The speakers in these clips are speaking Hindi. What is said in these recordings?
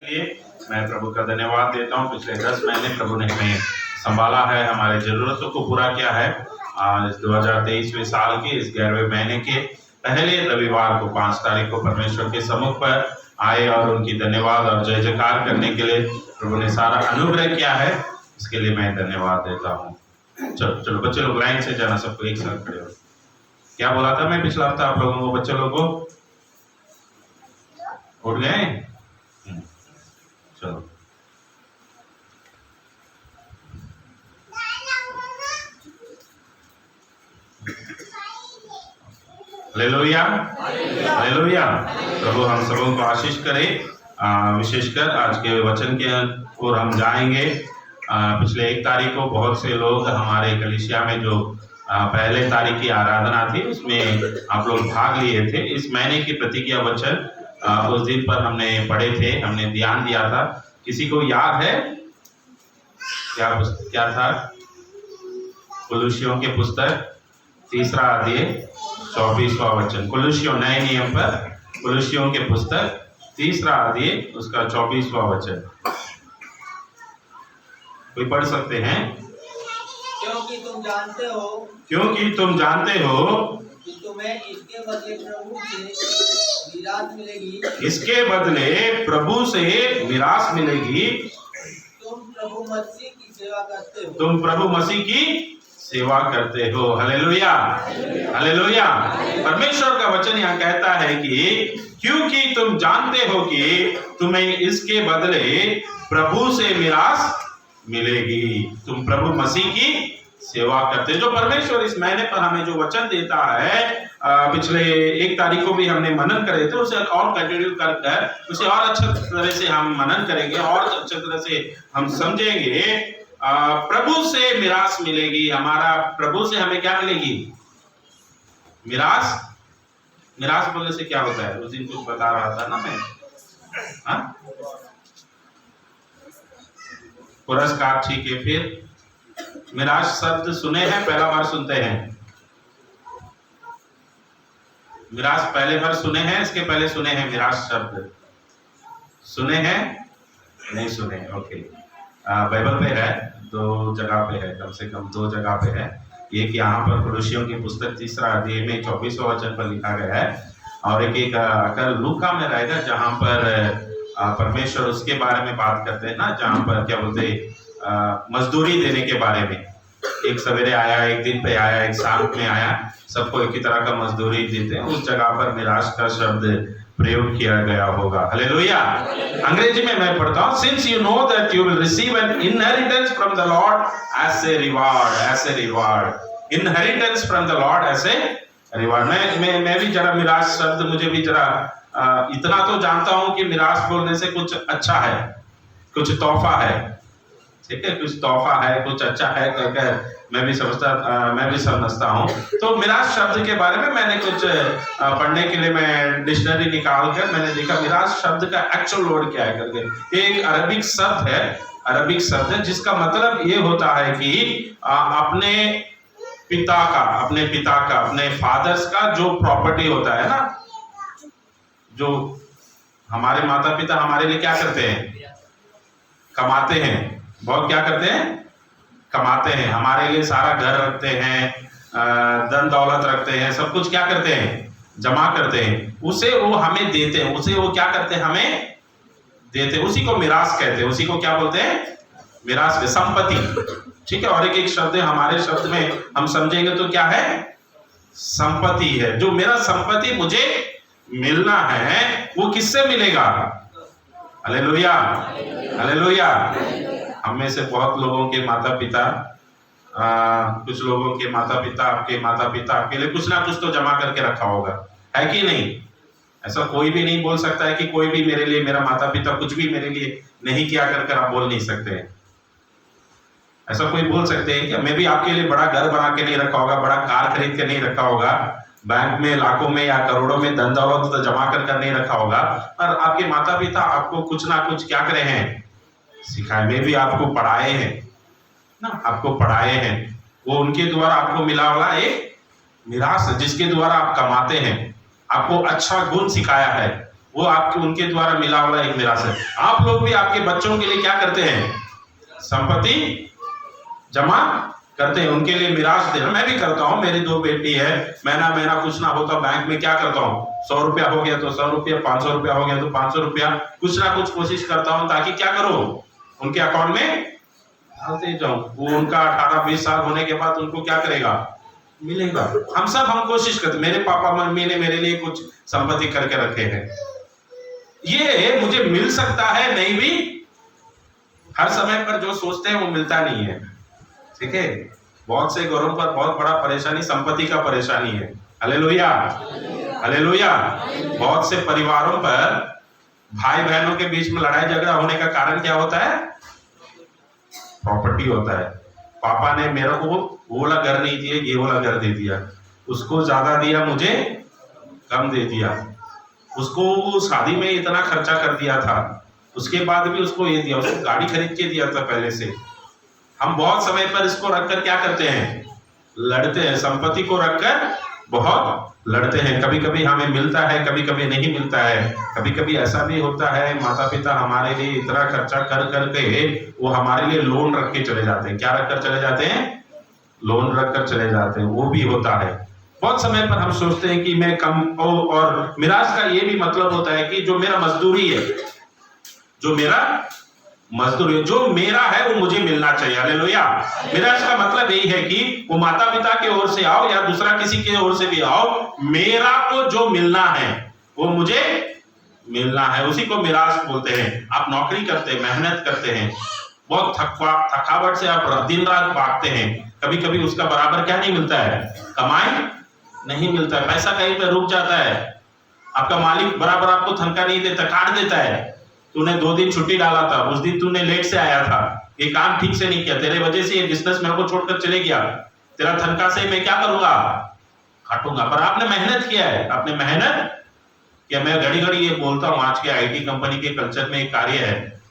लिए मैं प्रभु का धन्यवाद देता हूँ। पिछले 10 महीने प्रभु ने हमें संभाला है, हमारी ज़रूरतों को पूरा किया है। इस 2023वें साल के इस 11वें महीने के पहले रविवार को 5 तारीख को परमेश्वर के सम्मुख पर आए और उनकी धन्यवाद और जय जयकार करने के लिए प्रभु ने सारा अनुग्रह किया है, इसके लिए मैं धन्यवाद देता हूँ। चलो चलो बच्चे लोग लाइन से जाना, सबको एक साथ खड़े हो। क्या बोला था मैं पिछला हफ्ता आप लोगों को? बच्चे लोगों को उठ गए? चलो हालेलुया हालेलुया। प्रभु हम सबों को आशीष करे। विशेषकर आज के वचन के ओर हम जाएंगे। पिछले 1 तारीख को बहुत से लोग हमारे कलीसिया में जो पहले तारीख की आराधना थी उसमें आप लोग भाग लिए थे। इस महीने की प्रतिज्ञा वचन उस दिन पर हमने पढ़े थे, हमने ध्यान दिया था। किसी को याद है क्या था? कुलुसियों के पुस्तक 3 अध्याय 24वां वचन। कुलुसियों नए नियम पर कुलुसियों के पुस्तक 3 अध्याय उसका 24वां वचन कोई पढ़ सकते हैं? क्योंकि तुम जानते हो कि तुम्हें इसके बदले प्रभु से मीरास मिलेगी। इसके बदले प्रभु से मीरास मिलेगी। तुम प्रभु मसीह की सेवा करते हो। तुम प्रभु मसीह की सेवा करते हो। Hallelujah hallelujah. परमेश्वर का वचन यहाँ कहता है कि क्योंकि तुम जानते हो कि तुम्हें इसके बदले प्रभु से मीरास मिलेगी। तुम प्रभु मसीह की सेवा करते। जो परमेश्वर इस महीने पर हमें जो वचन देता है, पिछले 1 तारीख को भी हमने मनन करे थे, उसे और कंटिन्यू कर उसे और अच्छे तरह से हम मनन करेंगे और अच्छे तरह से हम समझेंगे। प्रभु से मीरास मिलेगी। हमारा प्रभु से हमें क्या मिलेगी? मीरास। मीरास बोलने से क्या होता है? उस दिन कुछ बता रहा था ना मैं। पुरस्कार, ठीक है। फिर मीरास शब्द सुने हैं? पहला बार सुनते हैं? मीरास पहले बार सुने हैं? इसके पहले सुने हैं मीरास शब्द? सुने हैं? नहीं सुने? ओके। बाइबल पे है, 2 जगह पे है, कम से कम 2 जगह पे है। एक यहाँ पर कुलुसियों की पुस्तक 3 अध्याय में 24वां वचन पर लिखा गया है, और एक अगर लूका में रहेगा जहाँ पर परमेश्वर उसके बारे में बात करते हैं ना, जहाँ पर क्या बोलते मजदूरी देने के बारे में। एक सवेरे आया, एक दिन पे आया, एक शाम में आया, सबको एक ही तरह का मजदूरी देते हैं। उस जगह पर मीरास का शब्द प्रयोग किया गया होगा। हालेलुया। अंग्रेजी में मैं पढ़ता हूँ, since you know that you will receive an inheritance from the Lord as a reward. Inheritance from the Lord as a reward. मैं भी जरा मीरास शब्द, मुझे भी जरा इतना तो जानता हूँ कि मीरास बोलने से कुछ अच्छा है, कुछ तोहफा है, ठीक है, कुछ तोहफा है, कुछ अच्छा है कहकर मैं भी समझता हूँ। तो मीरास शब्द के बारे में मैंने कुछ पढ़ने के लिए मैं डिक्शनरी निकाल कर मैंने देखा मीरास शब्द का एक्चुअल वर्ड क्या है करके। एक अरबिक शब्द है जिसका मतलब ये होता है कि अपने पिता का अपने फादर्स का जो प्रॉपर्टी होता है ना, जो हमारे माता पिता हमारे लिए क्या करते हैं? कमाते हैं। बहुत क्या करते हैं? कमाते हैं। हमारे लिए सारा घर रखते हैं, धन दौलत रखते हैं, सब कुछ क्या करते हैं? जमा करते हैं। उसे वो हमें देते हैं, उसे वो क्या करते हैं? हमें देते हैं। उसी को मीरास कहते हैं। उसी को क्या बोलते हैं? मीरास, संपत्ति, ठीक है। और एक शब्द है, हमारे शब्द में हम समझेंगे तो क्या है? संपत्ति है। जो मेरा संपत्ति मुझे मिलना है वो किससे मिलेगा? Hallelujah hallelujah. हम में से बहुत लोगों के माता पिता, कुछ लोगों के माता पिता, आपके माता पिता आपके लिए कुछ ना कुछ तो जमा करके रखा होगा, है कि नहीं? ऐसा कोई भी नहीं बोल सकता है कि कोई भी मेरे लिए, मेरा माता पिता कुछ भी मेरे लिए नहीं किया कर आप बोल नहीं सकते हैं। ऐसा कोई बोल सकते हैं क्या? मैं भी आपके लिए बड़ा घर बना के नहीं रखा होगा, बड़ा कार खरीद के नहीं रखा होगा, बैंक में लाखों में या करोड़ों में धन दौलत तो जमा कर नहीं रखा होगा, पर आपके माता पिता आपको कुछ ना कुछ क्या करे हैं? सिखाए। में भी आपको पढ़ाए हैं ना, आपको पढ़ाए हैं। वो उनके द्वारा आपको मिला वाला एक मीरास जिसके द्वारा आप कमाते हैं। आपको अच्छा गुण सिखाया है, वो आपके उनके द्वारा मिला हुआ एक मिरास है। आप लोग भी आपके बच्चों के लिए क्या करते हैं? संपत्ति जमा करते हैं, उनके लिए मिरास देना। मैं भी करता हूँ, मेरी 2 बेटी है, महीना कुछ ना होता बैंक में क्या करता हूँ, 100 रुपया हो गया तो 100 रुपया, 500 रुपया हो गया तो 500 रुपया, कुछ ना कुछ कोशिश करता हूँ ताकि क्या करूँ, उनके अकाउंट में डालते जाऊं। वो उनका 18-20 साल होने के बाद उनको क्या करेगा, मिलेगा। हम कोशिश करते, मेरे पापा मम्मी ने मेरे लिए कुछ संपत्ति करके रखे हैं, ये मुझे मिल सकता है, नहीं भी हर समय पर जो सोचते हैं वो मिलता नहीं है, ठीक है। बहुत से घरों पर बहुत बड़ा परेशानी संपत्ति का परेशानी है। Hallelujah, hallelujah. बहुत से परिवारों पर भाई बहनों के बीच में लड़ाई झगड़ा होने का कारण क्या होता है? प्रॉपर्टी होता है। पापा ने मेरे को वो वाला घर नहीं दिया, ये वाला घर दे दिया, उसको ज्यादा दिया, मुझे कम दे दिया, उसको शादी में इतना खर्चा कर दिया था, उसके बाद भी उसको ये दिया, उसको गाड़ी खरीद के दिया था पहले से। हम बहुत समय पर इसको रखकर क्या करते हैं? लड़ते हैं, संपत्ति को रखकर बहुत लड़ते हैं। कभी कभी हमें मिलता है, कभी कभी नहीं मिलता है। कभी कभी ऐसा भी होता है, माता पिता हमारे लिए इतना खर्चा कर करके वो हमारे लिए लोन रख के चले जाते हैं। क्या रख कर चले जाते हैं? लोन रख कर चले जाते हैं, वो भी होता है। बहुत समय पर हम सोचते हैं कि मैं कम, और मिरास का ये भी मतलब होता है कि जो मेरा मजदूरी है, जो मेरा मजदूरी, जो मेरा है वो मुझे मिलना चाहिए। हालेलुया। मिरास का मतलब यही है कि वो माता पिता की ओर से आओ या दूसरा किसी की ओर से भी आओ, मेरा को जो मिलना है वो मुझे मिलना है, उसी को मिरास बोलते हैं। आप नौकरी करते हैं, मेहनत करते हैं, बहुत थकावट से आप दिन रात भागते हैं, कभी कभी उसका बराबर क्या नहीं मिलता है? कमाई नहीं मिलता है, पैसा कहीं पे रुक जाता है, आपका मालिक बराबर आपको तनख्वाह नहीं देता, काट देता है। तूने 2 दिन छुट्टी डाला था, उस दिन तूने लेट से आया था, ये काम ठीक से नहीं किया, तेरे वजह से ये बिजनेस मेरे को छोड़कर चले गया, तेरा तनख्वाह से मैं क्या करूंगा? काटूंगा। पर आपने मेहनत किया है, आपने मेहनत किया। मैं घड़ी घड़ी ये बोलता हूँ, आज के आईटी कंपनी के कल्चर में एक कार्य है,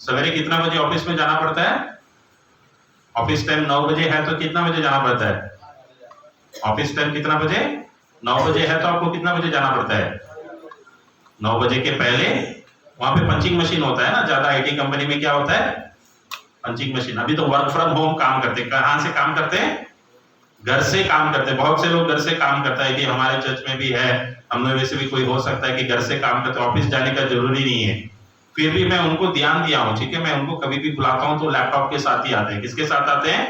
सवेरे कितना बजे ऑफिस में जाना पड़ता है? ऑफिस टाइम 9 बजे है तो कितना बजे जाना पड़ता है? ऑफिस टाइम कितना बजे? 9 बजे है तो आपको कितना बजे जाना पड़ता है? 9 बजे के पहले वहां पे पंचिंग मशीन होता है ना, ज्यादा आईटी कंपनी में क्या होता है? Punching machine. अभी तो वर्क फ्रॉम होम काम करते हैं। कहां से काम करते हैं? घर से काम करते हैं। बहुत से लोग घर से काम करता है, कि हमारे चर्च में भी है, हमने वैसे भी कोई हो सकता है कि घर से काम करते, ऑफिस जाने का जरूरी नहीं है। फिर भी मैं उनको ध्यान दिया हूँ, ठीक है, मैं उनको कभी भी बुलाता हूँ तो लैपटॉप के साथ ही आते हैं। किसके साथ आते हैं?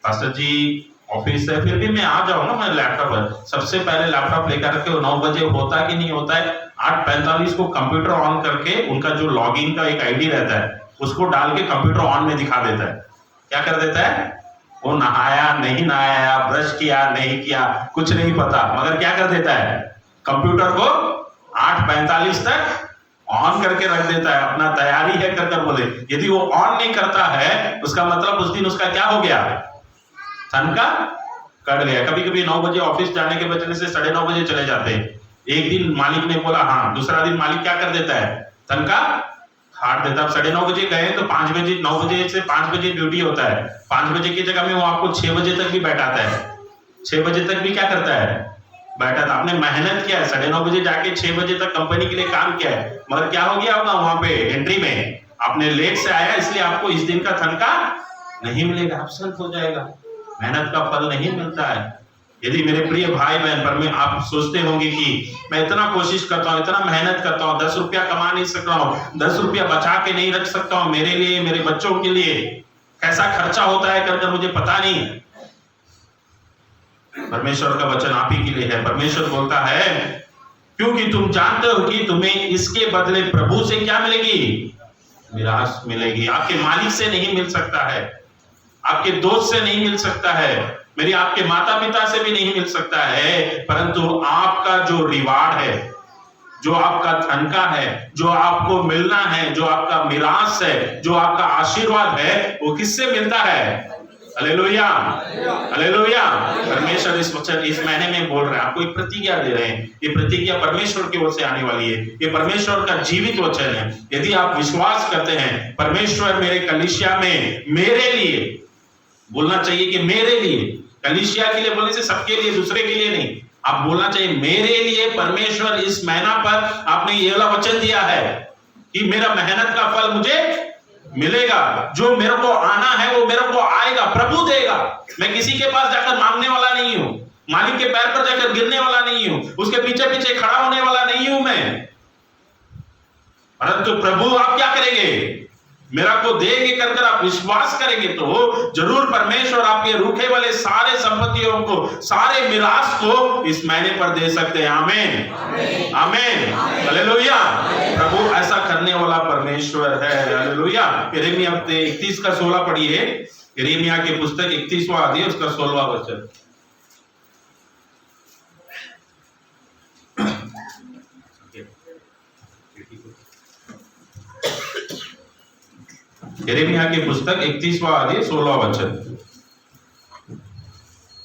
पास्टर जी ऑफिस है, फिर भी मैं आ जाऊँ ना, मैं लैपटॉप है, सबसे पहले लैपटॉप लेकर रखे। 9 बजे होता कि नहीं होता है, 8:45 को कंप्यूटर ऑन करके उनका जो लॉगिन का एक आईडी रहता है उसको डाल के कंप्यूटर ऑन में दिखा देता है। क्या कर देता है? वो नहाया नहीं नहाया, ब्रश किया नहीं किया, कुछ नहीं पता, मगर क्या कर देता है? कंप्यूटर को 8:45 तक ऑन करके रख देता है, अपना तैयारी है कर बोले। यदि वो ऑन नहीं करता है, उसका मतलब उस दिन उसका क्या हो गया? तनख्वाह कट गया। कभी कभी 9 बजे ऑफिस जाने के वजह से 9:30 बजे चले जाते हैं। एक दिन मालिक ने बोला हाँ, दूसरा दिन मालिक क्या कर देता है? तनख्वाह काट देता है। 9:30 बजे गए तो 5 बजे, 9 बजे से 5 बजे ड्यूटी होता है, 5 बजे की जगह में वो आपको 6 बजे तक भी बैठाता है। 6 बजे तक भी क्या करता है? बैठा था। आपने मेहनत किया है, 9:30 बजे जाके 6 बजे तक कंपनी के लिए काम किया है, मगर क्या हो गया होगा वहां पे एंट्री में? आपने लेट से आया, इसलिए आपको इस दिन का तनख्वाह नहीं मिलेगा, एब्सेंट हो जाएगा, मेहनत का फल नहीं मिलता है। यदि मेरे प्रिय भाई बहन पर में आप सोचते होंगे कि मैं इतना कोशिश करता हूँ, इतना मेहनत करता हूँ, 10 रुपया कमा नहीं सक रहा हूँ, 10 रुपया बचा के नहीं रख सकता हूँ मेरे लिए, मेरे बच्चों के लिए, कैसा खर्चा होता है कर मुझे पता नहीं। परमेश्वर का वचन आप ही के लिए है। परमेश्वर बोलता है क्योंकि तुम जानते हो कि तुम्हें इसके बदले प्रभु से क्या मिलेगी? मिरास मिलेगी। आपके मालिक से नहीं मिल सकता है, आपके दोस्त से नहीं मिल सकता है, मेरी आपके माता पिता से भी नहीं मिल सकता है, परंतु आपका जो रिवार्ड है, जो आपका तनख्वाह है, जो आपको मिलना है, जो आपका मिरास है, जो आपका आशीर्वाद है, वो किससे मिलता है? Hallelujah, hallelujah. परमेश्वर इस महीने में बोल रहे हैं, आपको एक प्रतिज्ञा दे रहे हैं। ये प्रतिज्ञा परमेश्वर की ओर से आने वाली है, ये परमेश्वर का जीवित वचन है। यदि आप विश्वास करते हैं, परमेश्वर मेरे कलीसिया में मेरे लिए, बोलना चाहिए कि मेरे लिए, कलीसिया के लिए बोलने से सबके लिए, दूसरे के लिए नहीं, आप बोलना चाहिए, मेरे लिए परमेश्वर इस महीना पर आपने ये वाला वचन दिया है कि मेरा मेहनत का फल मुझे मिलेगा, जो मेरे को आना है वो मेरे को आएगा, प्रभु देगा। मैं किसी के पास जाकर मांगने वाला नहीं हूं, मालिक के पैर पर जाकर गिरने वाला नहीं हूं, उसके पीछे पीछे खड़ा होने वाला नहीं हूं मैं, परंतु प्रभु आप क्या करेंगे, मेरा को देंगे कर आप विश्वास करेंगे तो जरूर परमेश्वर आपके रूखे वाले सारे संपत्तियों को, सारे मिरास को इस महीने पर दे सकते हैं। आमीन आमीन हालेलुया। प्रभु ऐसा करने वाला परमेश्वर है। हालेलुया। यिर्मयाह 31 का 16 पढ़िए। यिर्मयाह की पुस्तक 31वां अध्याय उसका 16वां वचन। यिर्मयाह की पुस्तक 31वां अध्याय 16वां वचन।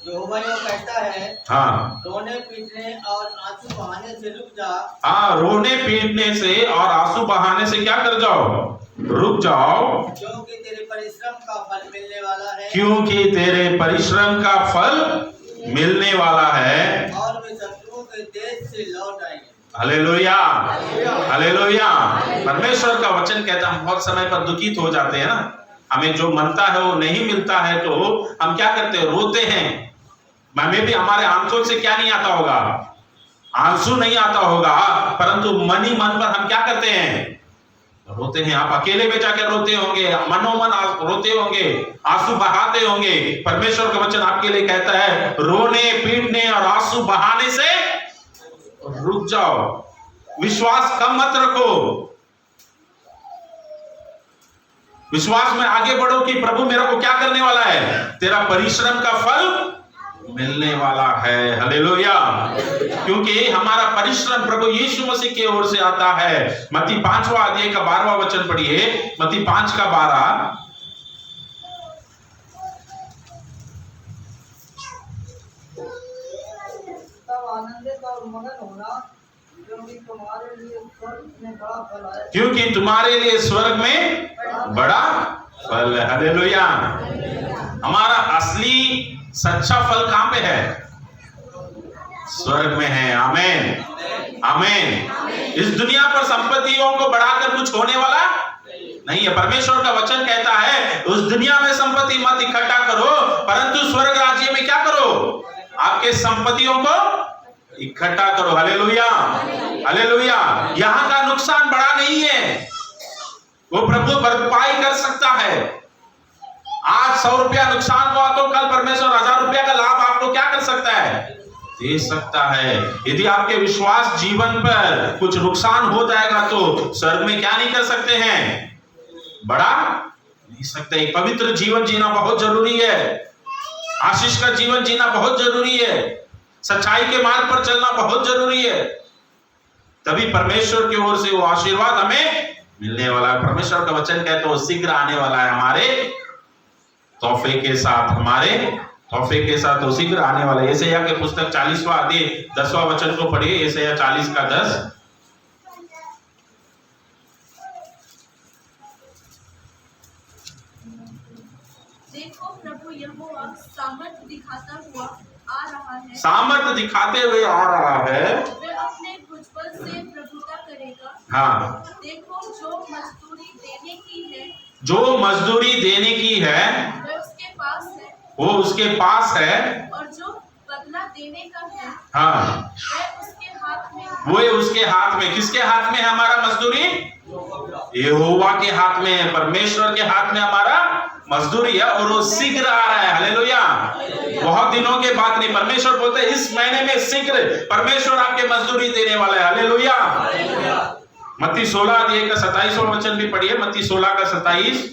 यहोवा यह कहता है, हाँ, रोने पीटने और आंसू बहाने से रुक जा। हाँ, रोने पीटने से और आंसू बहाने से क्या कर जाओ, रुक जाओ, क्योंकि तेरे परिश्रम का फल मिलने वाला है, क्योंकि तेरे परिश्रम का फल मिलने वाला है और वे शत्रुओं के देश से लौट आएंगे। Hallelujah hallelujah. परमेश्वर का वचन कहता है, हम बहुत समय पर दुखित हो जाते हैं ना, हमें जो मनता है वो नहीं मिलता है तो हम क्या करते हैं, रोते हैं। हमें भी हमारे आंसू से क्या नहीं आता होगा, आंसू नहीं आता होगा, परंतु मन ही मन पर हम क्या करते हैं, रोते हैं। आप अकेले में जाकर रोते होंगे, मनोमन रोते होंगे, आंसू बहाते होंगे। परमेश्वर का वचन आपके लिए कहता है, रोने पीटने और आंसू बहाने से रुक जाओ, विश्वास कम मत रखो, विश्वास में आगे बढ़ो कि प्रभु मेरे को क्या करने वाला है, तेरा परिश्रम का फल मिलने वाला है। हालेलुया। क्योंकि हमारा परिश्रम प्रभु यीशु मसीह की ओर से आता है। मत्ती 5वां अध्याय का 12वां वचन पढ़िए। मत्ती 5 का 12। आनंदित और मगन होना, क्योंकि तुम्हारे लिए स्वर्ग में बड़ा फल है। क्योंकि तुम्हारे लिए स्वर्ग में बड़ा फल है। हालेलुया। हमारा असली सच्चा फल कहां पे है, स्वर्ग में है। आमीन आमीन। इस दुनिया पर संपत्तियों को बढ़ाकर कुछ होने वाला नहीं है। परमेश्वर का वचन कहता है, उस दुनिया में संपत्ति मत इकट्ठा करो, परंतु स्वर्ग राज्य में क्या करो, आपके संपत्तियों को इकट्ठा करो। Hallelujah hallelujah. यहां का नुकसान बड़ा नहीं है, वो प्रभु भरपाई कर सकता है। आज 100 रुपया नुकसान हुआ तो कल परमेश्वर 1000 रुपया का लाभ आपको क्या कर सकता है, दे सकता है। यदि आपके विश्वास जीवन पर कुछ नुकसान हो जाएगा तो स्वर्ग में क्या नहीं कर सकते हैं, बड़ा नहीं सकते। एक पवित्र जीवन जीना बहुत जरूरी है, आशीष का जीवन जीना बहुत जरूरी है, सच्चाई के मार्ग पर चलना बहुत जरूरी है, तभी परमेश्वर की ओर से वो आशीर्वाद हमें मिलने वाला है। परमेश्वर का वचन कहता है, वो शीघ्र आने वाला है हमारे तोहफे के साथ, हमारे तोहफे के साथ वो शीघ्र आने वाला है। यशायाह के पुस्तक 40वां अध्याय 10वां वचन को पढ़िए। यशायाह 40 का 10। देखो प्रभु यहोवा सामर्थ दिखाता हुआ आ रहा है, सामर्थ दिखाते हुए आ रहा है, वे अपने भुजबल से प्रभुता करेगा। हाँ, देखो जो मजदूरी देने की है, जो मजदूरी देने की है वह उसके पास है, वो उसके पास है, और जो बदला देने का है हाँ, वह उसके हाथ में है। वो उसके हाथ में। किसके हाथ में है हमारा मजदूरी, यहोवा के हाथ में है, परमेश्वर के हाथ में हमारा मजदूरी है, और वो शीघ्र आ रहा है। हालेलुया। बहुत दिनों के बाद नहीं, परमेश्वर बोलते हैं इस महीने में शीघ्र परमेश्वर आपके मजदूरी देने वाला है। हालेलुया। मत्ती 16 अध्याय का 27वां वचन भी पढ़िए। मत्ती 16 का 27।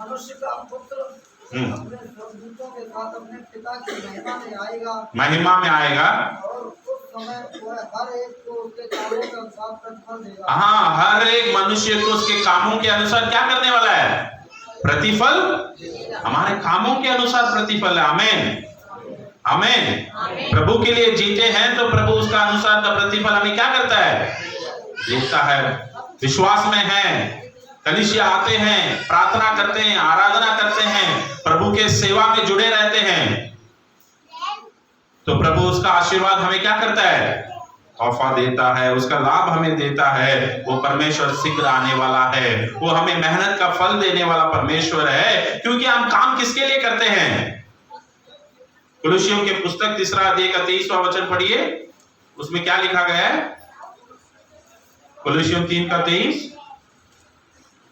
मनुष्य का पुत्र अपने स्वर्गदूतों के साथ अपने पिता की महिमा में आएगा, महिमा में आएगा, और उस समय वह हर एक को उसके कामों के अनुसार प्रतिफल देगा। हाँ, हर एक मनुष्य को उसके कामों के अनुसार क्या करने वाला है, प्रतिफल, हमारे कामों के अनुसार प्रतिफल है। आमीन आमीन। प्रभु के लिए जीते हैं तो प्रभु उसका अनुसार का प्रतिफल हमें क्या करता है, देता है। विश्वास में है कलीसिया आते हैं, प्रार्थना करते हैं, आराधना करते हैं, प्रभु के सेवा में जुड़े रहते हैं, तो प्रभु उसका आशीर्वाद हमें क्या करता है? तोहफा देता है, उसका लाभ हमें देता है। वो परमेश्वर शीघ्र आने वाला है, वो हमें मेहनत का फल देने वाला परमेश्वर है, क्योंकि हम काम किसके लिए करते हैं? कुलुसियों के पुस्तक 3 अध्याय का 23वां वचन पढ़िए, उसमें क्या लिखा गया है? कुलुसियों 3 का 23,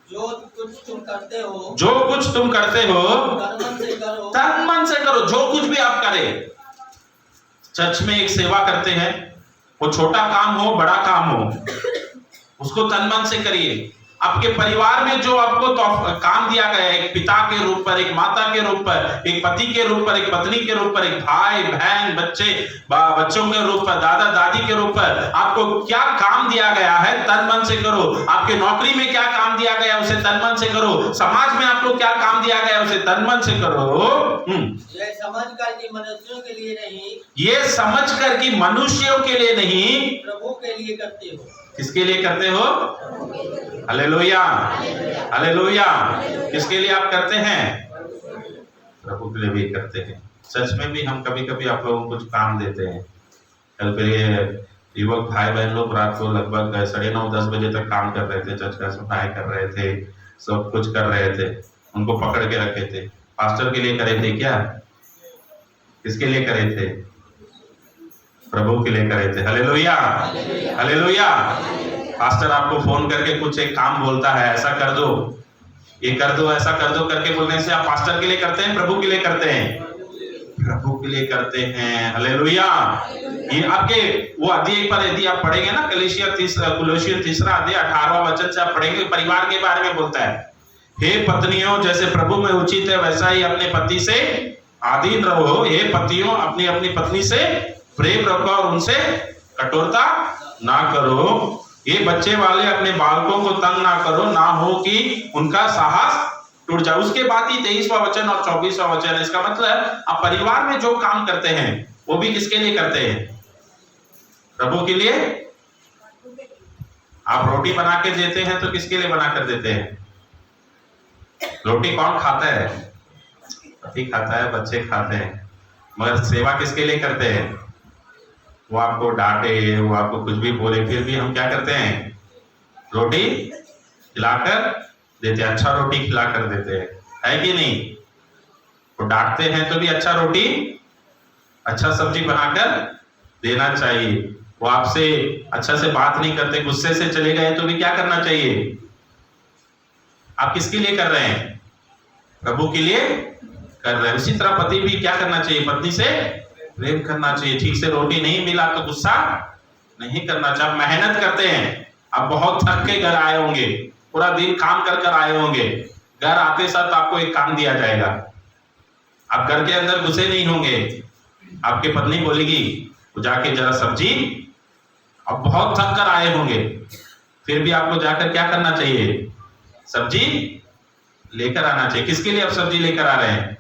जो कुछ तुम करते हो तन मन से करो। जो कुछ भी आप करें, चर्च में एक सेवा करते हैं, वो छोटा काम हो बड़ा काम हो, उसको तन मन से करिए। आपके परिवार में जो आपको काम दिया गया है, एक पिता के रूप पर, एक माता के रूप पर, एक पति के रूप पर, एक पत्नी के रूप पर, एक भाई बहन बच्चों के रूप पर, दादा दादी के रूप पर, आपको क्या काम दिया गया है, तन मन से करो। आपके नौकरी में क्या काम दिया गया है, उसे तन मन से करो। समाज में आपको क्या काम दिया गया है, उसे तन मन से करो। ये समझ कर कि मनुष्यों के लिए नहीं, ये समझ कर कि मनुष्यों के लिए नहीं, प्रभु के लिए करते हो। किसके लिए करते हो? Hallelujah, hallelujah. किसके लिए आप करते हैं? प्रभु के लिए भी करते हैं। सच में भी हम कभी कभी आप लोगों को कुछ काम देते हैं। कल फिर ये युवक भाई बहन लोग रात को लगभग 9:30-10 बजे तक काम कर रहे थे, चर्च का सफाई कर रहे थे, सब कुछ कर रहे थे। उनको पकड़ के रखे थे। पास्टर के लिए करे थे क्या? किसके लिए करे थे? प्रभु के लिए करे थे। Hallelujah, hallelujah. पास्टर आपको फोन करके कुछ एक काम बोलता है, ऐसा कर दो, ये कर दो, ऐसा कर दो करके बोलने से आप पास्टर के लिए करते हैं, प्रभु के लिए करते हैं? प्रभु के लिए करते हैं। हालेलुया। ये आपके वो अध्याय पर यदि आप पढ़ेंगे ना, कुलुसियों 3 अध्याय 18वां वचन से आप पढ़ेंगे, परिवार के बारे में बोलता है। हे पत्नियों, जैसे प्रभु में उचित है वैसा ही अपने पति से आधीन रहो। हे पतियों, अपनी अपनी पत्नी से प्रेम रखो और उनसे कठोरता ना करो। ये बच्चे वाले अपने बालकों को तंग ना करो, ना हो कि उनका साहस टूट जाए। उसके बाद ही 23वां वचन और 24वां वचन है। इसका मतलब आप परिवार में जो काम करते हैं वो भी किसके लिए करते हैं? प्रभु के लिए। आप रोटी बना के देते हैं तो किसके लिए बना कर देते हैं? रोटी कौन खाता है? पति खाता है, बच्चे खाते हैं, मगर सेवा किसके लिए करते हैं? वो आपको डांटे, वो आपको कुछ भी बोले, फिर भी हम क्या करते हैं? रोटी खिलाकर देते हैं, अच्छा रोटी खिलाकर देते हैं, है कि नहीं? वो डांटते हैं तो भी अच्छा रोटी, अच्छा सब्जी बनाकर देना चाहिए। वो आपसे अच्छा से बात नहीं करते, गुस्से से चले गए तो भी क्या करना चाहिए? आप किसके लिए कर रहे हैं? प्रभु के लिए कर रहे हैं। उसी तरह पति भी क्या करना चाहिए? पत्नी से प्रेम करना चाहिए। ठीक से रोटी नहीं मिला तो गुस्सा नहीं करना चाहिए। मेहनत करते हैं, आप बहुत थक के घर आए होंगे, पूरा दिन काम कर कर आए होंगे, घर आते साथ आपको एक काम दिया जाएगा, आप घर के अंदर घुसे नहीं होंगे, आपकी पत्नी बोलेगी तो जाके जरा सब्जी, आप बहुत थक कर आए होंगे, फिर भी आपको जाकर क्या करना चाहिए? सब्जी लेकर आना चाहिए। किसके लिए आप सब्जी लेकर आ रहे हैं?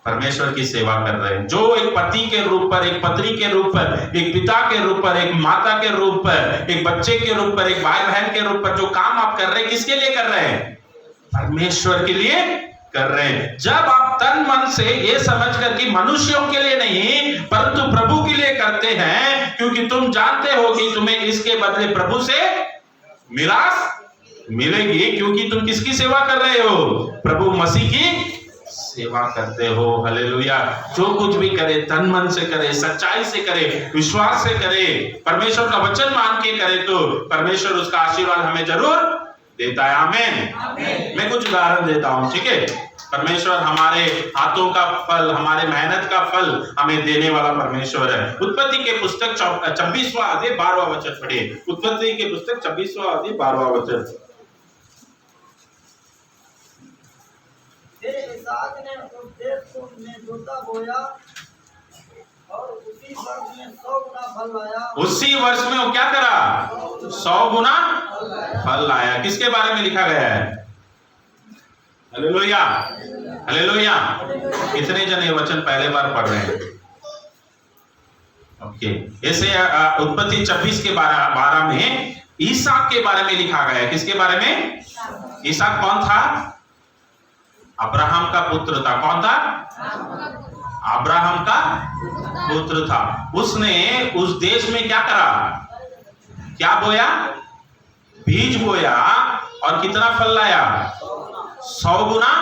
परमेश्वर की सेवा कर रहे हैं। जो एक पति के रूप पर, एक पत्नी के रूप पर, एक पिता के रूप पर, एक माता के रूप पर, एक बच्चे के रूप पर, एक भाई बहन के रूप पर जो काम आप कर रहे हैं, किसके लिए कर रहे हैं? परमेश्वर के लिए कर रहे हैं। जब आप तन मन से ये समझकर कि मनुष्यों के लिए नहीं परंतु प्रभु के लिए करते हैं, क्योंकि तुम जानते हो कि तुम्हें इसके बदले प्रभु से मिरास मिलेगी, क्योंकि तुम किसकी सेवा कर रहे हो? प्रभु मसीह की सेवा करते हो। हालेलुया। जो कुछ भी करे तन मन से करे, सच्चाई से करे, विश्वास से करे, परमेश्वर का वचन मान के करे तो परमेश्वर उसका आशीर्वाद हमें जरूर देता है। आमीन। मैं कुछ उदाहरण देता हूं, ठीक है? परमेश्वर हमारे हाथों का फल, हमारे मेहनत का फल हमें देने वाला परमेश्वर है। उत्पत्ति के पुस्तक 26वां अध्याय 12वां वचन पढ़िए। उत्पत्ति के पुस्तक 26वां अध्याय 12वां वचन। फिर इसहाक ने उस देश में जोता बोया और उसी वर्ष में 100 गुना फल लाया। उसी वर्ष में वो क्या करा? 100 गुना फल लाया। किसके बारे में लिखा गया है? Hallelujah, hallelujah. कितने जन ये वचन पहले बार पढ़ रहे हैं? ओके। ऐसे उत्पत्ति 26 के 12 में ईसाक के बारे में लिखा गया है। किसके बारे में? ईसाक कौन था? अब्राहम का पुत्र था। कौन था? अब्राहम का पुत्र था। उसने उस देश में क्या करा? क्या बोया? बीज बोया और कितना फल लाया? 100 गुना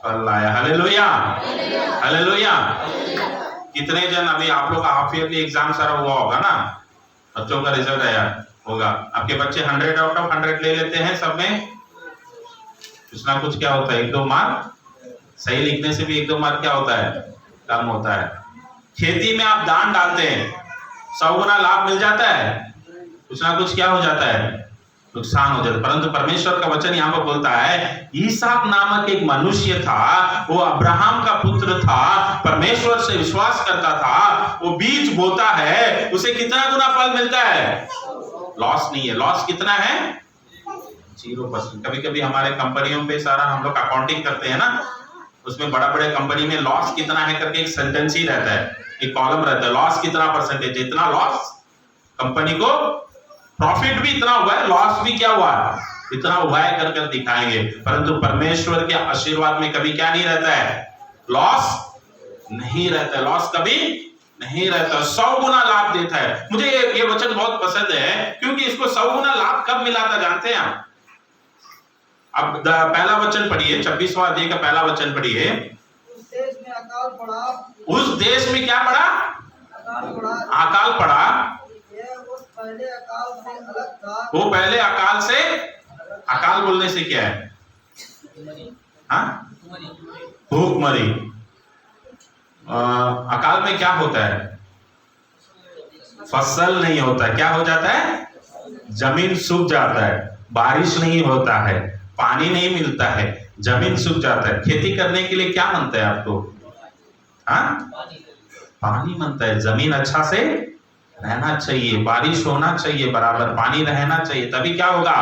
फल लाया। Hallelujah, hallelujah. कितने जन अभी आप लोग का हाफ ईयरली एग्जाम सारा हुआ होगा ना, बच्चों का रिजल्ट आया होगा, आपके बच्चे 100 आउट ऑफ 100 ले लेते हैं सब में? कुछ ना कुछ क्या होता है, 1-2 मार्क सही लिखने से भी 1-2 मार्क क्या होता है? कम होता है। खेती में आप दान डालते हैं, 100 गुना लाभ मिल जाता है, कुछ ना कुछ क्या हो जाता है? नुकसान हो जाता है। परंतु परमेश्वर का वचन यहाँ पर बोलता है, ईसाक नामक एक मनुष्य था, वो अब्राहम का पुत्र था, परमेश्वर से विश्वास करता था, वो बीज बोता है, उसे कितना गुना फल मिलता है? लॉस नहीं है। लॉस कितना है? 0%। कभी कभी हमारे कंपनियों पे सारा हम लोग अकाउंटिंग करते हैं ना, उसमें बड़ा बड़े कंपनी में लॉस कितना है करके एक सेंटेंस ही रहता है, एक कॉलम रहता है, लॉस कितना परसेंटेज, इतना लॉस, कंपनी को प्रॉफिट भी इतना हुआ है, लॉस भी क्या हुआ है, इतना हुआ है कर कर दिखाएंगे। परंतु परमेश्वर के आशीर्वाद में कभी क्या नहीं रहता है? लॉस नहीं रहता है। लॉस कभी नहीं रहता, 100 गुना लाभ देता है। मुझे ये वचन बहुत पसंद है, क्योंकि इसको 100 गुना लाभ कब मिला था जानते हैं आप? अब पहला वचन पढ़िए, 26वां अध्याय का पहला वचन पढ़िए। उस देश में अकाल पड़ा। उस देश में क्या पड़ा? अकाल पड़ा। अकाल पड़ा। यह उस पहले अकाल से अलग था। वो पहले अकाल से, अकाल बोलने से क्या है? हाँ, भूखमरी। अकाल में क्या होता है? फसल नहीं होता। क्या हो जाता है? जमीन सूख जाता है, बारिश नहीं होता है, पानी नहीं मिलता है, जमीन सूख जाता है। खेती करने के लिए क्या मानता है आपको? हाँ, पानी मानता है। जमीन अच्छा से रहना चाहिए, बारिश होना चाहिए, बराबर पानी रहना चाहिए, तभी क्या होगा?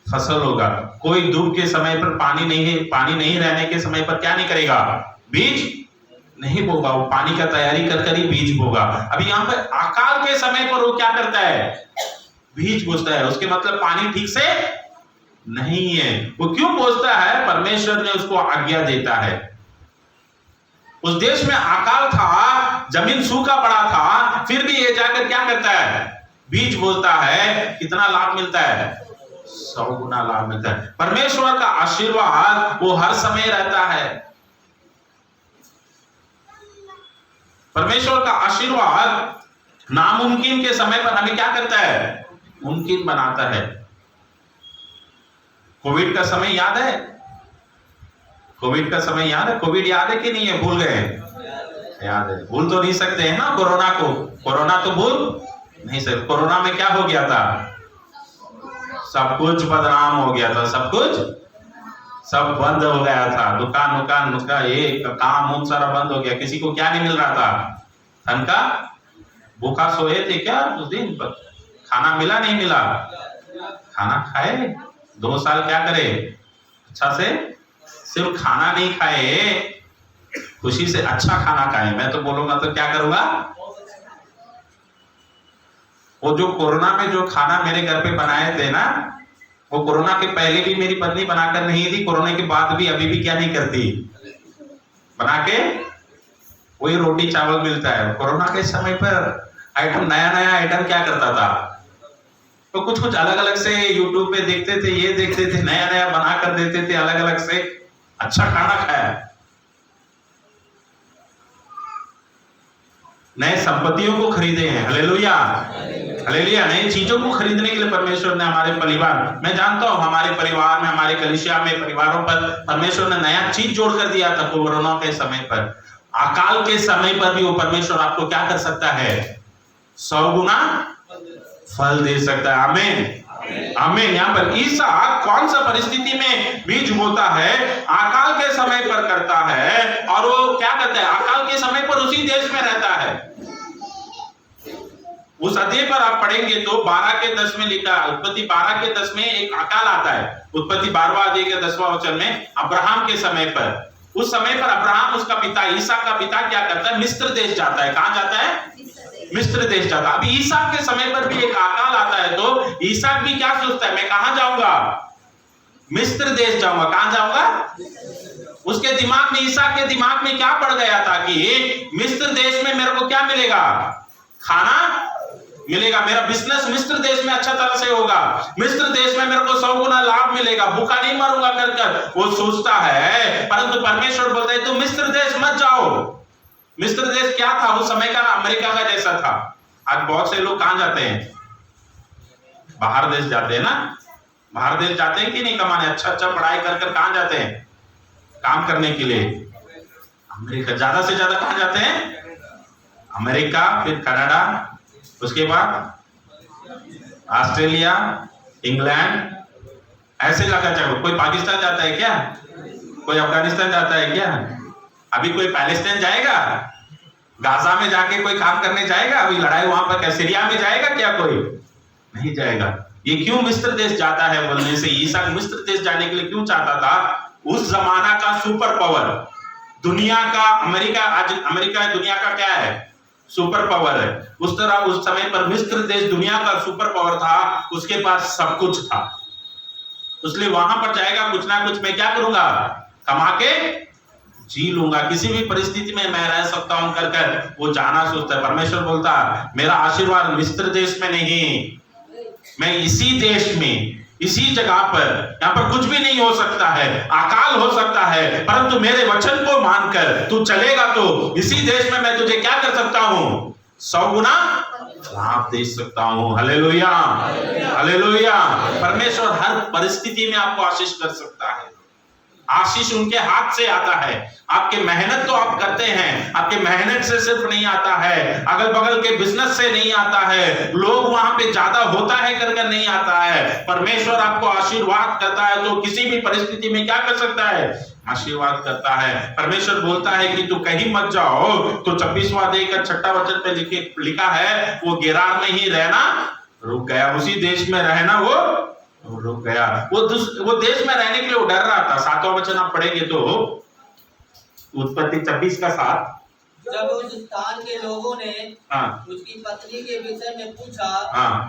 फसल होगा। कोई धूप के समय पर पानी नहीं रहने के समय पर क्या नहीं करेगा? बीज नहीं बोगा। वो पानी का तैयारी कर कर ही बीज बोगा। अभी यहाँ पे अकाल के समय पर वो क्या करता है? बीज बोता है। उसके मतलब पानी ठीक से नहीं है। वो क्यों बोझता है? परमेश्वर ने उसको आज्ञा देता है। उस देश में अकाल था, जमीन सूखा पड़ा था, फिर भी ये जाकर क्या करता है? बीज बोता है। कितना लाभ मिलता है? 100 गुना लाभ मिलता है। परमेश्वर का आशीर्वाद वो हर समय रहता है। परमेश्वर का आशीर्वाद नामुमकिन के समय पर हमें क्या करता है? मुमकिन बनाता है। कोविड का समय याद है? कोविड का समय याद है? कोविड याद है कि नहीं है? भूल गए? याद है। भूल तो नहीं सकते हैं ना कोरोना को। कोरोना तो भूल नहीं सकते। कोरोना में क्या हो गया था? सब कुछ बदनाम हो गया था, सब कुछ सब बंद हो गया था। दुकान ये काम सारा बंद हो गया। किसी को क्या नहीं मिल रहा था? धन का भूखा सोए थे क्या उस दिन? खाना मिला नहीं मिला? खाना खाए। 2 साल क्या करे? अच्छा से सिर्फ खाना नहीं खाए, खुशी से अच्छा खाना खाए। मैं तो बोलूंगा तो क्या करूंगा? वो जो कोरोना में जो खाना मेरे घर पे बनाए थे ना, वो कोरोना के पहले भी मेरी पत्नी बनाकर नहीं थी, कोरोना के बाद भी अभी भी क्या नहीं करती? बना के वही रोटी चावल मिलता है। कोरोना के समय पर आइटम, नया नया आइटम क्या करता था? तो कुछ कुछ अलग अलग से यूट्यूब पे देखते थे, ये देखते थे, नया नया बना कर देते थे, अलग अलग से अच्छा खाना खाया। नए संपत्तियों को खरीदे हैं। Hallelujah, hallelujah. नई चीजों को खरीदने के लिए परमेश्वर ने हमारे परिवार, मैं जानता हूं हमारे परिवार में, हमारे कलीसिया में, परिवारों पर परमेश्वर ने नया चीज जोड़ कर दिया था। कोरोना के समय पर, अकाल के समय पर भी वो परमेश्वर आपको क्या कर सकता है? 100 गुना फल दे सकता है। आमीन, आमीन। यहाँ पर ईसाक कौन सा परिस्थिति में बीज बोता है? अकाल के समय पर करता है। और वो क्या करता है? अकाल के समय पर उसी देश में रहता है। उस अध्याय पर आप पढ़ेंगे तो 12 के 10 में लिखा, उत्पत्ति 12 के 10 में एक अकाल आता है। उत्पत्ति 12वां अध्याय के 10वां वचन में अब्राहम के समय पर, उस समय पर अब्राहम, उसका पिता ईसाक का पिता क्या करता है? मिस्र देश जाता है। कहां जाता है? मिस्र देश जाता। अभी ईसाक के समय पर भी एक अकाल आता है, तो ईसाक भी क्या सोचता है, मैं कहां जाऊंगा, मिस्र देश जाऊंगा। कहां जाऊंगा? उसके दिमाग में, ईसाक के दिमाग में क्या पड़ गया था कि मिस्र देश में मेरे को क्या मिलेगा, खाना मिलेगा, मेरा बिजनेस मिस्र देश में अच्छा तरह से होगा, मिस्र देश में मेरे को 100 गुना लाभ मिलेगा, भूखा नहीं मरूंगा कर वो सोचता है। परंतु परमेश्वर बोलता है तुम मिस्र देश मत जाओ। मिस्र देश क्या था उस समय का? अमेरिका का जैसा था। आज बहुत से लोग कहां जाते हैं, बाहर देश जाते हैं ना, बाहर देश जाते हैं कि नहीं कमाने, अच्छा अच्छा पढ़ाई कर कर कहां जाते हैं, काम करने के लिए अमेरिका। ज्यादा से ज्यादा कहां जाते हैं, अमेरिका, फिर कनाडा, उसके बाद ऑस्ट्रेलिया, इंग्लैंड, ऐसे लगा जाए। कोई पाकिस्तान जाता है क्या, कोई अफगानिस्तान जाता है क्या, अभी कोई पैलेस्टाइन जाएगा, गाजा में जाके कोई काम करने जाएगा, अभी लड़ाई वहां पर क्या, सीरिया में जाएगा क्या, कोई नहीं जाएगा। ये क्यों मिस्र देश जाता है बोलने से, ईसा मिस्र देश जाने के लिए क्यों चाहता था? उस जमाना का सुपर पावर दुनिया का अमेरिका, आज अमेरिका दुनिया का क्या है, सुपर पावर है। उस तरह उस समय पर मिस्र देश दुनिया का सुपर पावर था, उसके पास सब कुछ था, इसलिए वहां पर जाएगा, कुछ ना कुछ मैं क्या करूंगा, कमा के जी लूंगा, किसी भी परिस्थिति में मैं रह सकता हूं कर कर वो जाना सोचता है। परमेश्वर बोलता है मेरा आशीर्वाद मिस्र देश में नहीं, मैं इसी देश में, इसी जगह पर, यहाँ पर कुछ भी नहीं हो सकता है, अकाल हो सकता है, परंतु मेरे वचन को मानकर तू चलेगा तो इसी देश में मैं तुझे क्या कर सकता हूं, 100 गुना लाभ दे सकता हूं। Hallelujah, hallelujah. परमेश्वर हर परिस्थिति में आपको आशीष कर सकता है। आशीष उनके हाथ से आता है। आपके मेहनत तो आप करते हैं, आपके मेहनत से सिर्फ नहीं आता है, अगल बगल के बिजनेस से नहीं आता है, लोग वहां पे ज्यादा होता है कर नहीं आता है। परमेश्वर आपको आशीर्वाद करता है तो किसी भी परिस्थिति में क्या कर सकता है, आशीर्वाद करता है। परमेश्वर बोलता है कि तू कहीं मत जाओ, तो 26वां अध्याय का 6वां वचन पे लिखा है वो गेरार में ही रहना रुक गया, उसी देश में रहना वो रुक गया। वो देश में रहने के लिए वो डर रहा था। 7वां वचन आप पढ़ेंगे तो उत्पत्ति 26 का 7, जब उस स्थान के लोगों ने उसकी पत्नी के विषय में पूछा,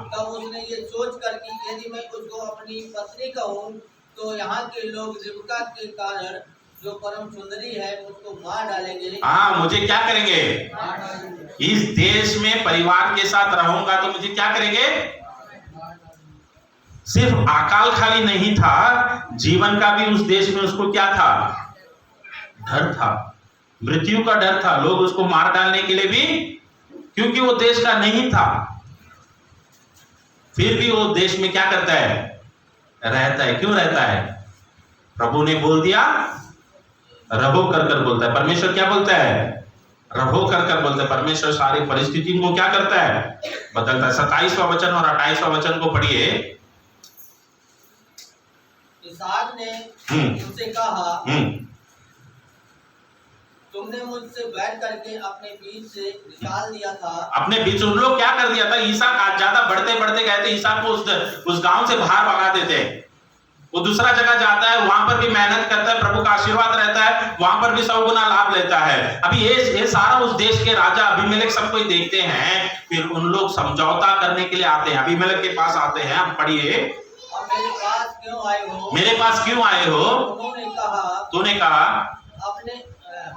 तब उसने ये सोचकर कि यदि मैं उसको अपनी पत्नी कहूँ तो यहाँ के लोग रिबका के कारण जो परम सुंदरी है उसको मार डालेंगे। मुझे क्या करेंगे, इस देश में परिवार के साथ रहूंगा तो मुझे क्या करेंगे। सिर्फ अकाल खाली नहीं था, जीवन का भी उस देश में उसको क्या था, डर था, मृत्यु का डर था। लोग उसको मार डालने के लिए भी, क्योंकि वो देश का नहीं था, फिर भी वो देश में क्या करता है, रहता है। क्यों रहता है, प्रभु ने बोल दिया, रहो कर कर बोलता है। परमेश्वर क्या बोलता है, रहो कर कर बोलता है। परमेश्वर सारी परिस्थिति को क्या करता है, बदलता है। 27वां वचन और 28वां वचन को पढ़िए। इसहाक ने उनसे कहा, तुमने मुझसे बैठ करके अपने बीच से निकाल दिया था। अपने बीच उन लोग क्या कर दिया था, ईसाक आज ज्यादा बढ़ते बढ़ते गए थे, ईसाक को उस गांव से बाहर भगा देते। वो दूसरा जगह जाता है, वहां पर भी मेहनत करता है, प्रभु का आशीर्वाद रहता है, वहां पर भी 100 गुना लाभ लेता है। अभी ये सारा उस देश के राजा अबीमेलेक सबको ही देखते हैं, फिर उन लोग समझौता करने के लिए आते हैं, अबीमेलेक के पास आते हैं। आप पढ़िए, मेरे पास क्यों आए हो, मेरे पास क्यों आए हो। तूने कहा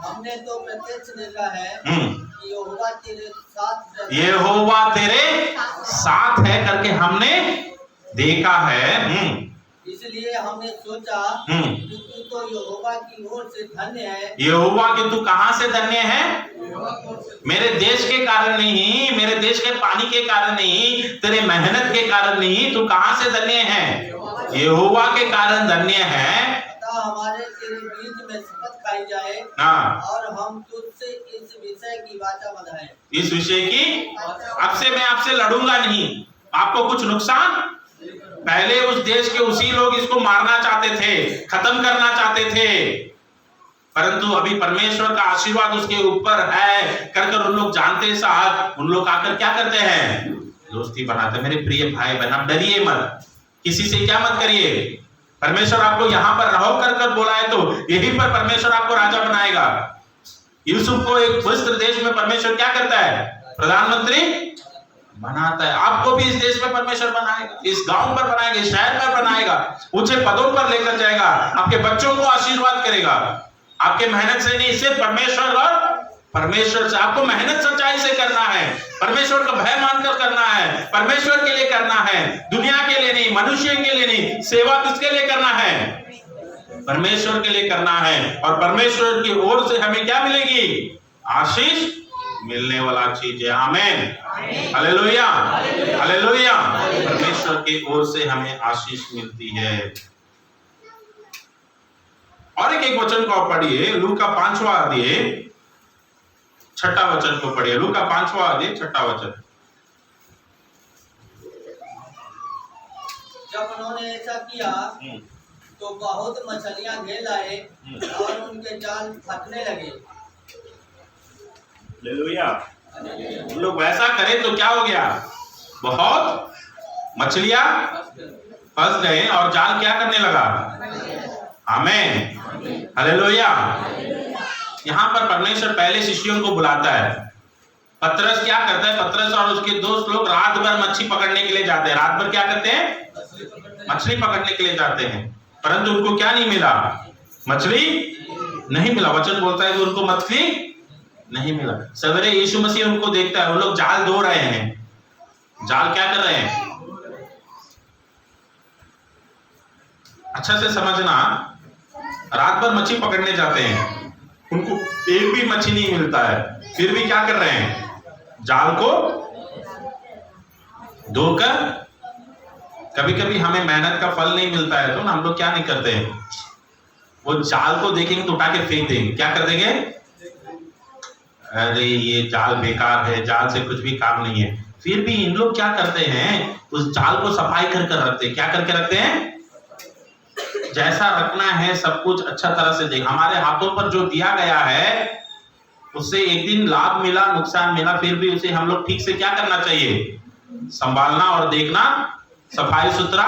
हमने तो प्रत्यक्ष देखा है कि यहोवा तेरे साथ, यहोवा तेरे साथ है करके हमने देखा है, इसलिए हमने सोचा कि तू तो यहोवा की ओर से धन्य है। यहोवा की तू कहां से धन्य है, मेरे देश के कारण नहीं, मेरे देश के पानी के कारण नहीं, तेरे मेहनत के कारण नहीं, तू कहां से धन्य है, यहोवा के कारण धन्य है। हमारे तेरे बीच में शपथ खाई जाए और हम तुझसे इस विषय की वाचा बंधाएं। इस विषय की, अब से मैं आपसे लड़ूंगा नहीं, आपको कुछ नुकसान। पहले उस देश के उसी लोग इसको मारना चाहते थे, खत्म करना चाहते थे, परंतु अभी परमेश्वर का आशीर्वाद उसके ऊपर है कर उन लोग जानते साथ उन लोग आकर क्या करते हैं, दोस्ती बनाते। मेरे प्रिय भाई बहन, आप डरिए मत, किसी से क्या मत करिए। परमेश्वर आपको यहाँ पर रहो कर बोला है तो यहीं पर परमेश्वर आपको राजा बनाएगा। यूसुफ को एक मिस्र देश में परमेश्वर क्या करता है, प्रधानमंत्री बनाता है। आपको भी इस देश में परमेश्वर बनाएगा, इस गांव पर बनाएगा, इस शहर में बनाएगा, ऊंचे पदों पर लेकर जाएगा, आपके बच्चों को आशीर्वाद करेगा। आपके मेहनत से नहीं, सिर्फ परमेश्वर और परमेश्वर से। आपको मेहनत सच्चाई से करना है, परमेश्वर का भय मानकर करना है, परमेश्वर के लिए करना है, दुनिया के लिए नहीं, मनुष्य के लिए नहीं। सेवा किसके लिए करना है? परमेश्वर के लिए करना है। और परमेश्वर की ओर से हमें क्या मिलेगी? आशीष मिलने वाला चीज है। आमीन, हालेलुया, हालेलुया। परमेश्वर की ओर से हमें आशीष मिलती है। और एक वचन को पढ़िए, लूका 5वां अध्याय 6ठा वचन को पढ़िए। लूका 5वां अध्याय 6ठा वचन। जब उन्होंने ऐसा किया तो बहुत मछलियां घेर लाए और उनके जाल फटने लगे। हालेलुया। हम लोग वैसा करें तो क्या हो गया? बहुत मछलियां फंस गए और जाल क्या करने लगा? आमीन, हालेलुया। यहाँ पर परमेश्वर पहले शिष्यों को बुलाता है। पतरस क्या करता है? पतरस और उसके दोस्त लोग रात भर मच्छी पकड़ने के लिए जाते हैं। रात भर क्या करते हैं? मछली पकड़ने के लिए जाते हैं, परंतु उनको क्या नहीं मिला? मछली नहीं मिला। वचन बोलता है कि उनको मछली नहीं मिला। सवेरे यीशु मसीह उनको देखता है, वो लोग जाल धो रहे हैं। जाल क्या कर रहे हैं? अच्छा से समझना, रात भर मच्छी पकड़ने जाते हैं, उनको एक भी मच्छी नहीं मिलता है, फिर भी क्या कर रहे हैं? जाल को धोकर। कभी कभी हमें मेहनत का फल नहीं मिलता है तो ना हम लोग क्या नहीं करते हैं? वो जाल को देखेंगे तो उठा के फेंक देंगे। क्या कर देंगे? अरे ये जाल बेकार है, जाल से कुछ भी काम नहीं है। फिर भी इन लोग क्या करते हैं? उस जाल को सफाई कर रखते हैं। क्या करके रखते हैं? जैसा रखना है सब कुछ अच्छा तरह से देख। हमारे हाथों पर जो दिया गया है उससे एक दिन लाभ मिला, नुकसान मिला, फिर भी उसे हम लोग ठीक से क्या करना चाहिए? संभालना और देखना, सफाई सुथरा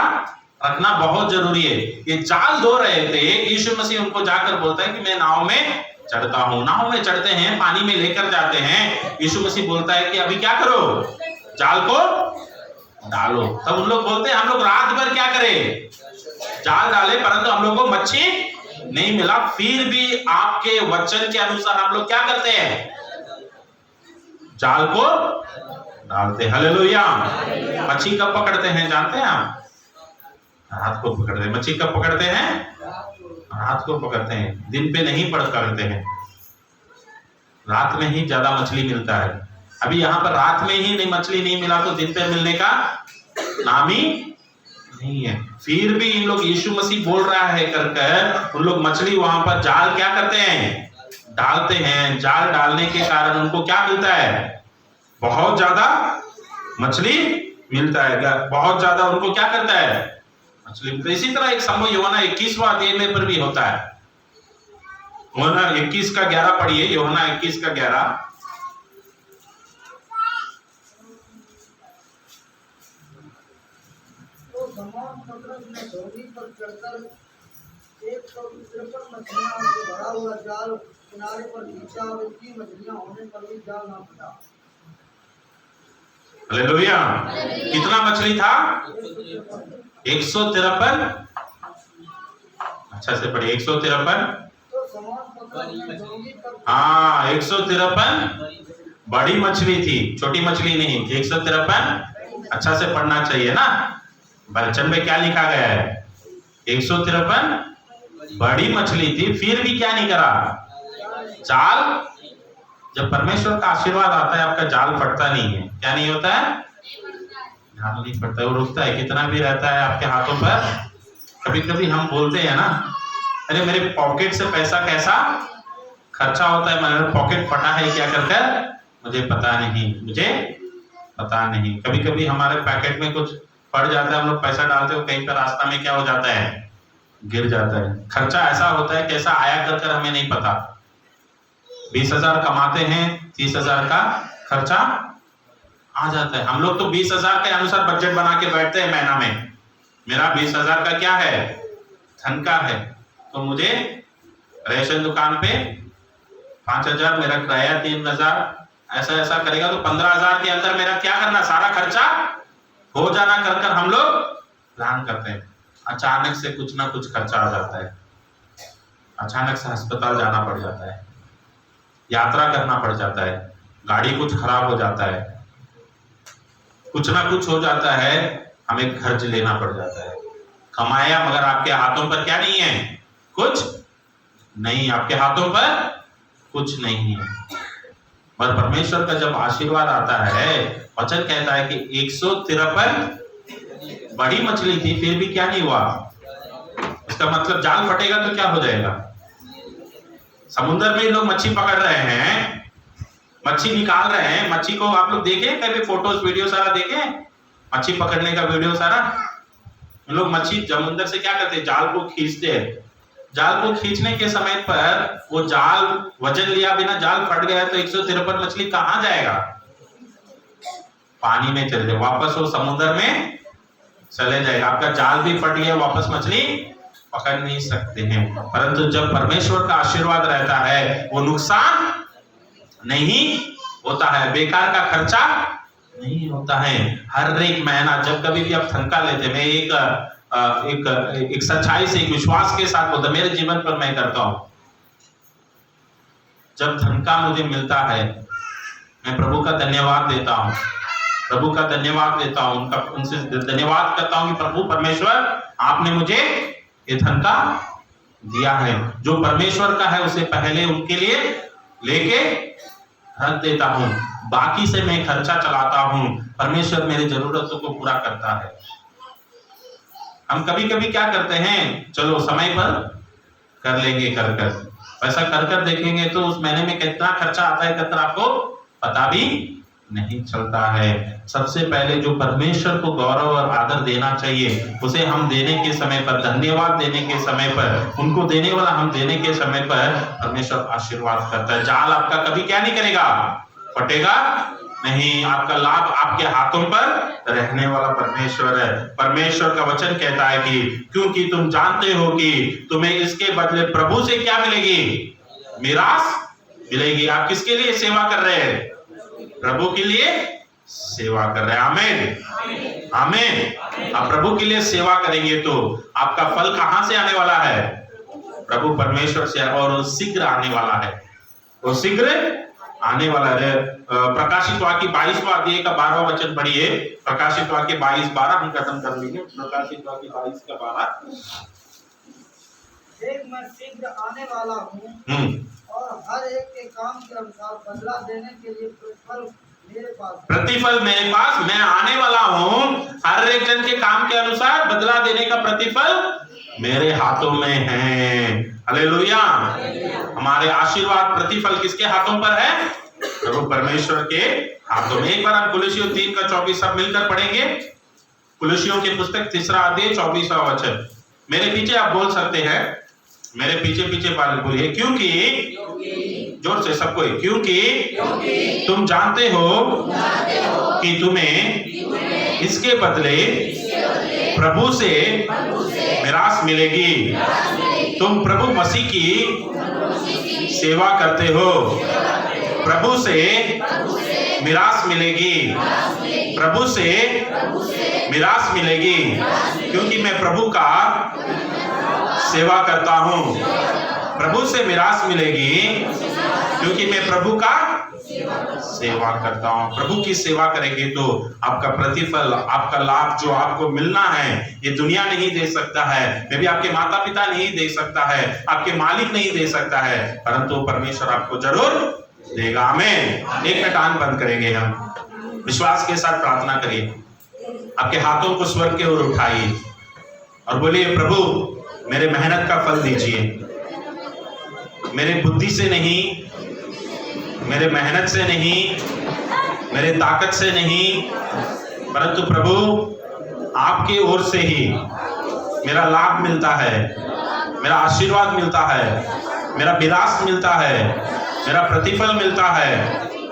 रखना बहुत जरूरी है। ये जाल धो रहे थे, यीशु मसीह उनको जाकर बोलता है कि मैं नाव में चढ़ता हूं। नाव में चढ़ते हैं, पानी में लेकर जाते हैं। यीशु मसीह बोलता है कि अभी क्या करो? जाल को डालो। तब उन लोग बोलते हैं हम लोग रात भर क्या करें? जाल डाले, परंतु हम लोग को मच्छी नहीं मिला। फिर भी आपके वचन के अनुसार हम लोग क्या करते हैं? जाल को डालते। हालेलुया। मच्छी कब पकड़ते हैं जानते हैं आप? रात को पकड़ते हैं। मच्छी कब पकड़ते हैं? रात को पकड़ते हैं, दिन पे नहीं पकड़ते हैं। रात में ही ज्यादा मछली मिलता है। अभी यहाँ पर रात में ही नहीं मछली नहीं मिला तो दिन पे मिलने का नाम ही नहीं है। फिर भी इन लोग यीशु मसीह बोल रहा है कर उन लोग मछली वहां पर जाल क्या करते हैं? डालते हैं। जाल डालने के कारण उनको क्या मिलता है? बहुत ज्यादा मछली मिलता है। बहुत ज्यादा उनको क्या करता है? मछली। तो इसी तरह एक संभव यूहन्ना 21वां अध्याय में पर भी होता है। यूहन्ना 21 का 11 पढ़िए। यूहन्ना 21 का 11। शमौन पतरस ने धोनी पर चढ़कर 153 मछलियां से भरा हुआ जाल किनारे पर खींचा और इतनी मछलियां होने पर भी जाल ना फटा। हालेलुया। कितना मछली था? 153। अच्छा से पढ़िए। 153। तो शमौन पतरस ने धोनी पर हाँ 153 बड़ी मछली थी, छोटी मछली नहीं। 153 अच्छा से पढ़ना चाहिए ना। वचन में क्या लिखा गया है? 153 बड़ी मछली थी, फिर भी क्या नहीं करा? जाल। जब परमेश्वर का आशीर्वाद आता है आपका जाल फटता नहीं है। क्या नहीं होता है? जाल नहीं फटता है, वो रुकता है। कितना भी रहता है आपके हाथों पर। कभी कभी हम बोलते हैं ना, अरे मेरे पॉकेट से पैसा कैसा खर्चा होता है, मेरा पॉकेट फटा है क्या कर मुझे पता नहीं, मुझे पता नहीं। कभी कभी हमारे पैकेट में कुछ पड़ जाता है, हम लोग पैसा डालते हो कहीं पर, रास्ता में क्या हो जाता है? गिर जाता है। खर्चा ऐसा होता है कैसा आया कर हमें नहीं पता। 20,000 कमाते हैं, 30,000 का खर्चा आ जाता है। हम लोग तो 20,000 के अनुसार बजट बना के बैठते हैं महीना में। मेरा 20,000 का क्या है? धनका है, तो मुझे रेशन दुकान पे 5,000, मेरा किराया 3,000, ऐसा ऐसा करेगा तो 15,000 के अंदर मेरा क्या करना, सारा खर्चा हो जाना कर कर हम लोग प्लान करते हैं। अचानक से कुछ ना कुछ खर्चा आ जाता है, अचानक से अस्पताल जाना पड़ जाता है, यात्रा करना पड़ जाता है, गाड़ी कुछ खराब हो जाता है, कुछ ना कुछ हो जाता है, हमें खर्च लेना पड़ जाता है। कमाया मगर आपके हाथों पर क्या नहीं है, कुछ नहीं, आपके हाथों पर कुछ नहीं है। पर परमेश्वर का जब आशीर्वाद आता है, वचन कहता है कि 153 बड़ी मछली थी फिर भी क्या नहीं हुआ। इसका मतलब जाल फटेगा तो क्या हो जाएगा। समुद्र में लोग मच्छी पकड़ रहे हैं, मच्छी निकाल रहे हैं, मच्छी को आप लोग देखे कभी फोटोज वीडियो सारा देखे, मच्छी पकड़ने का वीडियो सारा। लोग मच्छी समुद्र से क्या करते हैं, जाल को खींचते हैं। जाल को खींचने के समय पर वो जाल वजन लिया बिना जाल फट गया तो 153 मछली कहां जाएगा, पानी में चले जाए, वापस वो समुद्र में चले जाएगा। आपका जाल भी फट गया, वापस मछली पकड़ नहीं सकते हैं। परंतु जब परमेश्वर का आशीर्वाद रहता है वो नुकसान नहीं होता है, बेकार का खर्चा नहीं होता है। हर एक महीना जब कभी भी आप तनख्वाह लेते, मैं एक सच्चाई से, एक विश्वास के साथ बोलता, मेरे जीवन पर मैं करता हूं, जब तनख्वाह मुझे मिलता है मैं प्रभु का धन्यवाद देता हूं, प्रभु का धन्यवाद देता हूं, उनसे धन्यवाद करता हूं कि प्रभु परमेश्वर आपने मुझे ये तनख्वाह दिया है, जो परमेश्वर का है उसे पहले उनके लिए लेके रख देता हूं, बाकी से मैं खर्चा चलाता हूं, परमेश्वर मेरी जरूरतों को पूरा करता है। हम कभी कभी क्या करते हैं, चलो समय पर कर लेंगे, कर पैसा कर देखेंगे तो उस महीने में कितना खर्चा आता है कितना आपको पता भी नहीं चलता है। सबसे पहले जो परमेश्वर को गौरव और आदर देना चाहिए उसे हम देने के समय पर, धन्यवाद देने के समय पर, उनको देने वाला हम देने के समय पर परमेश्वर आशीर्वाद करता है। जाल आपका कभी क्या नहीं करेगा, फटेगा नहीं, आपका लाभ आपके हाथों पर रहने वाला परमेश्वर है। परमेश्वर का वचन कहता है कि क्योंकि तुम जानते हो कि तुम्हें इसके बदले प्रभु से क्या मिलेगी, मीरास मिलेगी। आप किसके लिए सेवा कर रहे हैं, प्रभु के लिए सेवा कर रहे हैं। आमीन आमीन। आप प्रभु के लिए सेवा करेंगे तो आपका फल कहां से आने वाला है, प्रभु परमेश्वर से, और शीघ्र आने वाला है, वो शीघ्र आने वाला है। प्रकाशित वाक्य 22वां अध्याय का 12वां वचन पढ़िए। प्रकाशित वाक्य 22:12 हम खत्म कर लेंगे। प्रकाशित वाक्य 22 का 12। देख मैं शीघ्र आने वाला हूँ और हर एक के काम के अनुसार बदला देने के लिए प्रतिफल मेरे पास, मैं आने वाला हूँ, हर एक जन के काम के अनुसार बदला देने का प्रतिफल मेरे हाथों में है। हालेलुया। हमारे आशीर्वाद प्रतिफल किसके हाथों पर है, प्रभु परमेश्वर के हाथों में। एक बार हम कुलुसियों 3:24 सब मिलकर पढ़ेंगे। कुलुसियों की पुस्तक 3 अध्याय 24वां वचन। मेरे पीछे आप बोल सकते हैं, मेरे पीछे बोलिए, क्योंकि जोर से सबको, क्योंकि तुम जानते हो कि तुम्हें इसके बदले प्रभु से मीरास मिलेगी। तुम प्रभु मसीह की सेवा करते हो, प्रभु से मीरास मिलेगी, प्रभु से मीरास मिलेगी, क्योंकि मैं प्रभु का सेवा करता हूँ। प्रभु से मीरास मिलेगी क्योंकि मैं प्रभु का सेवा करता हूँ। प्रभु की सेवा करेंगे तो आपका प्रतिफल, आपका लाभ जो आपको मिलना है ये दुनिया नहीं दे सकता है, मे भी आपके माता पिता नहीं दे सकता है, आपके मालिक नहीं दे सकता है, परंतु परमेश्वर आपको जरूर देगा। आमीन। एक मिनट कान बंद करेंगे, हम विश्वास के साथ प्रार्थना करिए। आपके हाथों को स्वर्ग की ओर उठाइए और बोलिए, प्रभु मेरे मेहनत का फल दीजिए, मेरे बुद्धि से नहीं, मेरे मेहनत से नहीं, मेरे ताकत से नहीं, परंतु प्रभु आपकी ओर से ही मेरा लाभ मिलता है, मेरा आशीर्वाद मिलता है, मेरा विलास मिलता है, मेरा प्रतिफल मिलता है।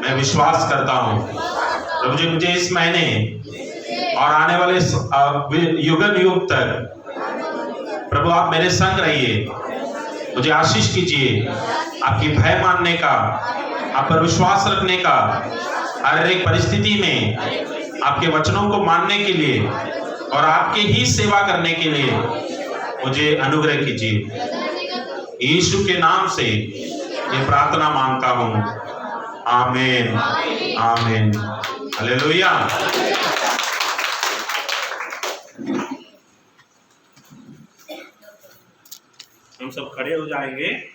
मैं विश्वास करता हूँ प्रभु जी, मुझे इस महीने और आने वाले युगन युग तक प्रभु आप मेरे संग रहिए, मुझे आशीष कीजिए, आपकी भय मानने का आप पर विश्वास रखने का, हर एक परिस्थिति में आपके वचनों को मानने के लिए और आपके ही सेवा करने के लिए मुझे अनुग्रह कीजिए। यीशु के नाम से ये प्रार्थना मांगता हूँ, आमीन आमीन, हालेलुया। हम सब खड़े हो जाएंगे।